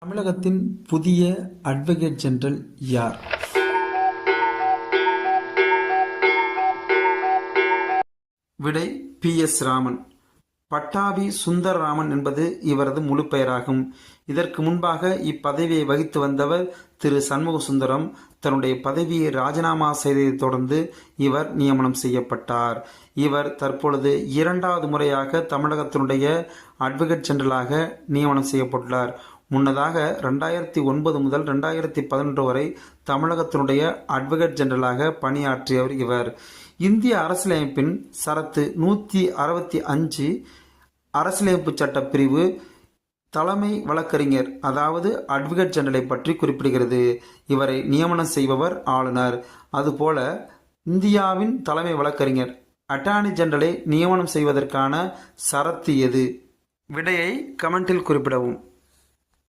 தமிழகத்தின் புதிய advocate general யார்? விடை PS ராமன். பட்டாபி சுந்தரராமன் என்பது இவரது முழு பெயராகும். இதற்கு முன்பாக இப்பதவியை வகித்து வந்தவர் திரு சண்முக சுந்தரம். தன்னுடைய பதவியை ராஜினாமா செய்ததை தொடர்ந்து இவர் நியமனம் செய்யப்பட்டார். இவர் தற்பொழுது இரண்டாவது முறையாக தமிழகத்தினுடைய அட்வொகேட் ஜெனரலாக நியமனம் செய்யப்பட்டுள்ளார். முன்னதாக 2009 முதல் 2011 வரை தமிழகத்தினுடைய அட்வொகேட் ஜெனரலாக பணியாற்றியவர் இவர். இந்திய அரசியலமைப்பின் சரத்து 165 அரசியலமைப்பு சட்ட பிரிவு தலைமை வழக்கறிஞர் அதாவது அட்வொகேட் ஜெனரலை பற்றி குறிப்பிடுகிறது. இவரை நியமனம் செய்பவர் ஆளுநர். அதுபோல இந்தியாவின் தலைமை வழக்கறிஞர் அட்டார்னி ஜெனரலை நியமனம் செய்வதற்கான சரத்து எது? விடையை கமெண்டில் குறிப்பிடவும்.